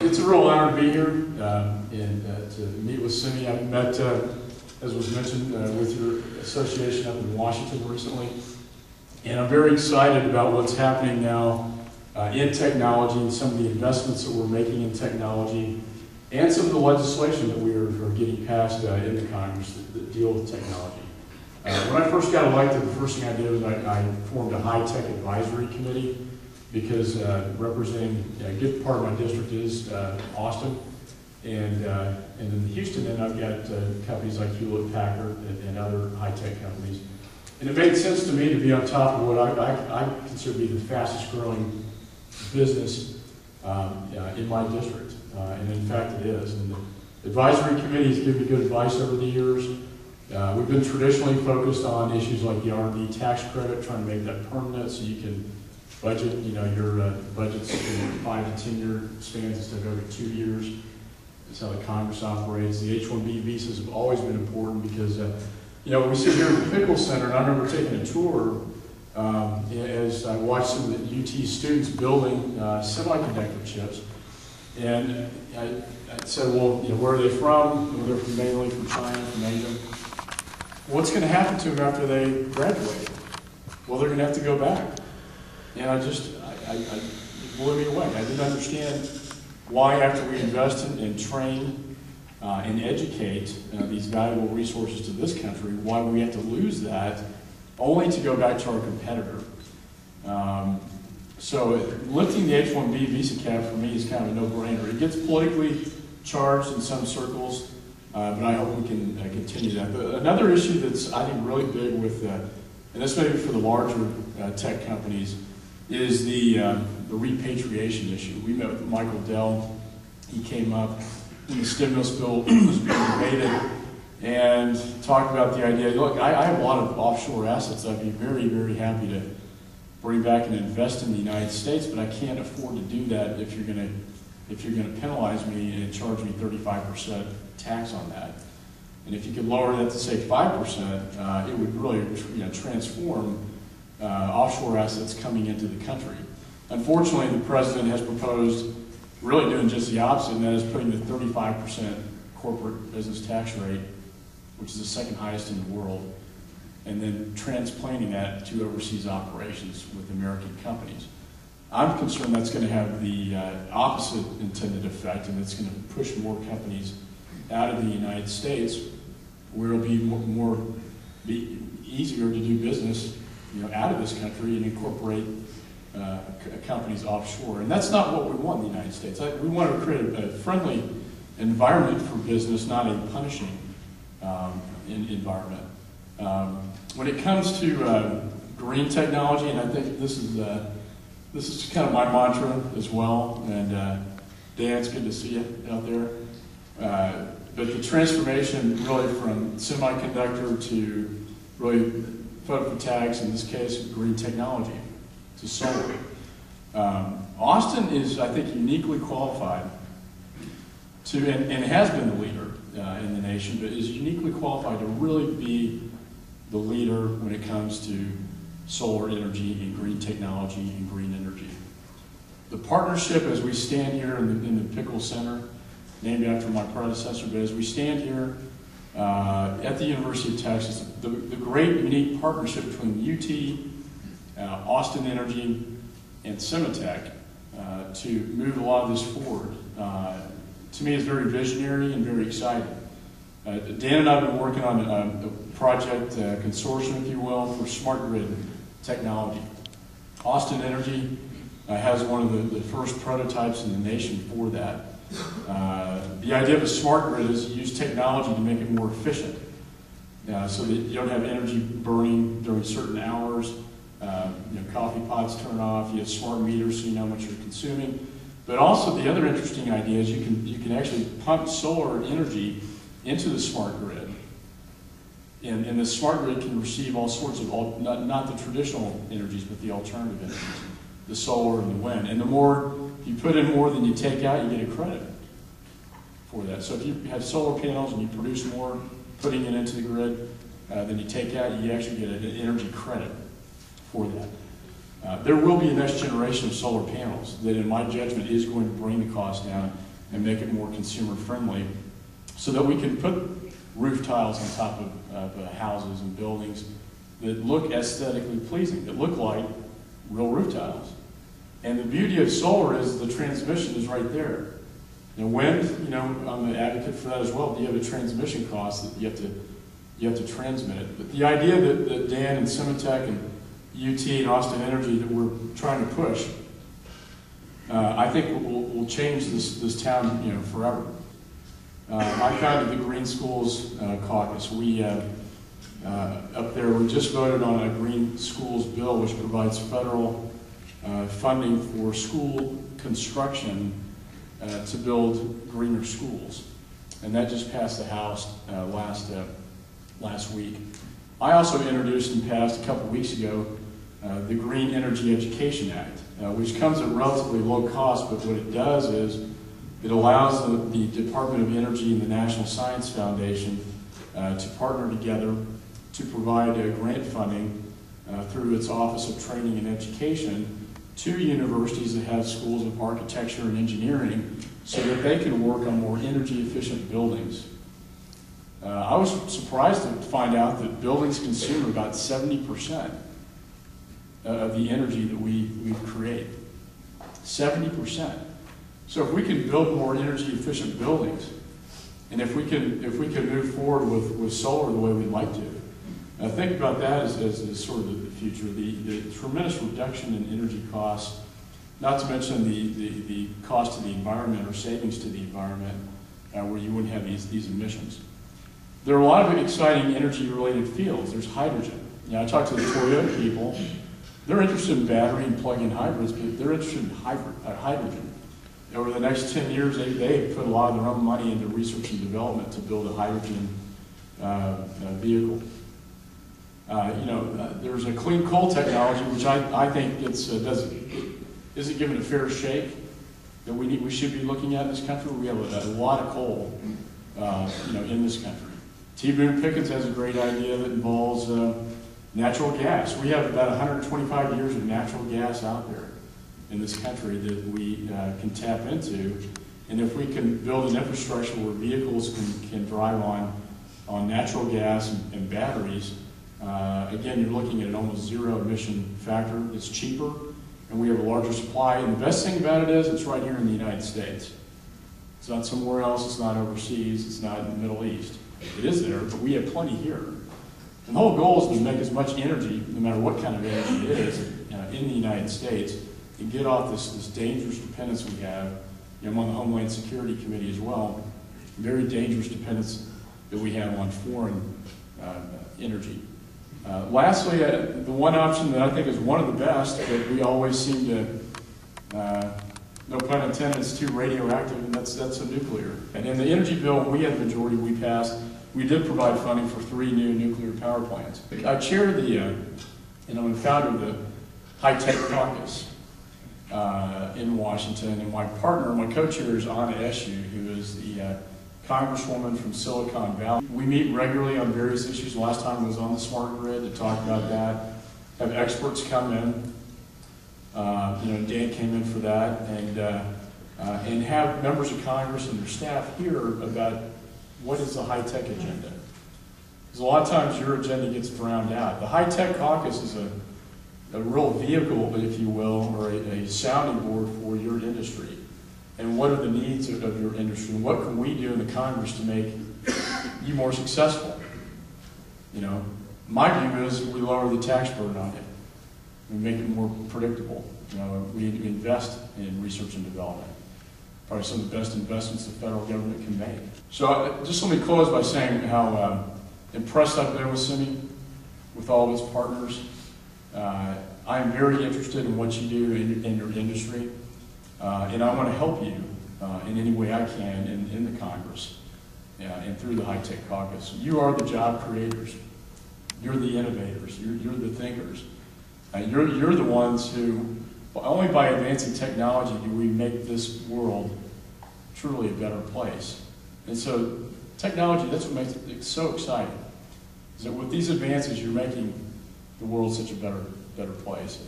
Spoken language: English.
It's a real honor to be here and to meet with Simi. I've met, as was mentioned, with your association up in Washington recently. And I'm very excited about what's happening now in technology and some of the investments that we're making in technology and some of the legislation that we are getting passed in the Congress that deal with technology. When I first got elected, the first thing I did was I formed a high-tech advisory committee because representing a good part of my district is Austin, and in the Houston end I've got companies like Hewlett Packard and other high-tech companies. And it made sense to me to be on top of what I consider to be the fastest growing business in my district, and in fact it is. And the advisory committee has given me good advice over the years. We've been traditionally focused on issues like the R&D tax credit, trying to make that permanent so you can budget, your budgets in 5 to 10 year spans instead of every 2 years. That's how the Congress operates. The H-1B visas have always been important because, we sit here at the Pickle Center, and I remember taking a tour as I watched some of the UT students building semiconductor chips. And I said, well, where are they from? Well, they're mainly from China, from Asia. What's going to happen to them after they graduate? Well, they're going to have to go back. And it blew me away. I didn't understand why, after we invest in train and educate these valuable resources to this country, why we have to lose that only to go back to our competitor. So lifting the H-1B visa cap for me is kind of a no-brainer. It gets politically charged in some circles, but I hope we can continue that. Another issue that's, I think, really big with, and this may be for the larger tech companies, is the repatriation issue. We met with Michael Dell. He came up when the stimulus bill was being debated and talked about the idea, look, I have a lot of offshore assets I'd be very, very happy to bring back and invest in the United States, but I can't afford to do that if you're going to penalize me and charge me 35% tax on that. And if you could lower that to, say, 5%, it would really transform offshore assets coming into the country. Unfortunately, the president has proposed really doing just the opposite, and that is putting the 35% corporate business tax rate, which is the second highest in the world, and then transplanting that to overseas operations with American companies. I'm concerned that's going to have the opposite intended effect, and it's going to push more companies out of the United States, where it'll be easier to do business out of this country and incorporate companies offshore. And that's not what we want in the United States. We want to create a friendly environment for business, not a punishing environment. When it comes to green technology, and I think this is kind of my mantra as well, and Dan, it's good to see you out there. But the transformation really from semiconductor to really photovoltaics, in this case, green technology, to solar. Austin is, I think, uniquely qualified to, and has been the leader in the nation, but is uniquely qualified to really be the leader when it comes to solar energy and green technology and green energy. The partnership, as we stand here in the Pickle Center, named after my predecessor, but as we stand here at the University of Texas, the great unique partnership between UT, Austin Energy, and Semitech to move a lot of this forward, to me is very visionary and very exciting. Dan and I have been working on a project, consortium, if you will, for smart grid technology. Austin Energy has one of the first prototypes in the nation for that. The idea of a smart grid is to use technology to make it more efficient, so that you don't have energy burning during certain hours. Coffee pots turn off. You have smart meters, so you know how much you're consuming. But also, the other interesting idea is you can actually pump solar energy into the smart grid, and the smart grid can receive all sorts of not the traditional energies, but the alternative energies, the solar and the wind. And the more you put in more than you take out, you get a credit for that. So if you have solar panels and you produce more, putting it into the grid than you take out, you actually get an energy credit for that. There will be a next generation of solar panels that, in my judgment, is going to bring the cost down and make it more consumer friendly so that we can put roof tiles on top of houses and buildings that look aesthetically pleasing, that look like real roof tiles. And the beauty of solar is the transmission is right there. And wind, I'm an advocate for that as well. You have a transmission cost that you have to transmit it. But the idea that Dan and Semitech and UT and Austin Energy that we're trying to push, I think will change this town, forever. I founded the Green Schools Caucus. We up there, we just voted on a Green Schools bill, which provides federal funding for school construction to build greener schools, and that just passed the House last week. I also introduced and passed a couple weeks ago the Green Energy Education Act, which comes at relatively low cost, but what it does is it allows the Department of Energy and the National Science Foundation to partner together to provide grant funding through its Office of Training and Education to universities that have schools of architecture and engineering so that they can work on more energy efficient buildings. I was surprised to find out that buildings consume about 70% of the energy that we create. 70%. So if we can build more energy efficient buildings, and if we can move forward with solar the way we'd like to, think about that as sort of the future. The tremendous reduction in energy costs, not to mention the cost to the environment or savings to the environment, where you wouldn't have these emissions. There are a lot of exciting energy-related fields. There's hydrogen. I talked to the Toyota people. They're interested in battery and plug-in hybrids, but they're interested in hydrogen. Over the next 10 years, they put a lot of their own money into research and development to build a hydrogen vehicle. There's a clean coal technology, which I think isn't given a fair shake that we should be looking at in this country. We have a lot of coal, in this country. T. Boone Pickens has a great idea that involves natural gas. We have about 125 years of natural gas out there in this country that we can tap into, and if we can build an infrastructure where vehicles can drive on natural gas and batteries, again, you're looking at an almost zero emission factor. It's cheaper, and we have a larger supply. And the best thing about it is it's right here in the United States. It's not somewhere else. It's not overseas. It's not in the Middle East. It is there, but we have plenty here. And the whole goal is to make as much energy, no matter what kind of energy it is, in the United States, and get off this dangerous dependence we have. I'm on the Homeland Security Committee as well. Very dangerous dependence that we have on foreign energy. Lastly, the one option that I think is one of the best, that we always seem to, no pun intended, it's too radioactive, and that's a nuclear. And in the energy bill, we had the majority we passed. We did provide funding for 3 new nuclear power plants. I chair and I'm a founder of the High-Tech Caucus in Washington, and my partner, my co-chair is Anna Eshoo, who is the Congresswoman from Silicon Valley. We meet regularly on various issues. Last time was on the smart grid to talk about that. Have experts come in. Dan came in for that, and have members of Congress and their staff hear about what is the high-tech agenda. Because a lot of times your agenda gets drowned out. The High-Tech Caucus is a real vehicle, if you will, or a sounding board for your industry. And what are the needs of your industry? And what can we do in the Congress to make you more successful? My view is we lower the tax burden on it. We make it more predictable. We invest in research and development. Probably some of the best investments the federal government can make. So just let me close by saying how impressed I've been with Semi, with all of its partners. I am very interested in what you do in your industry, and I want to help you in any way I can in the Congress and through the High-Tech Caucus. You are the job creators. You're the innovators. You're the thinkers. You're the ones who, only by advancing technology do we make this world truly a better place. And so technology, that's what makes it so exciting, is that with these advances you're making the world such a better place.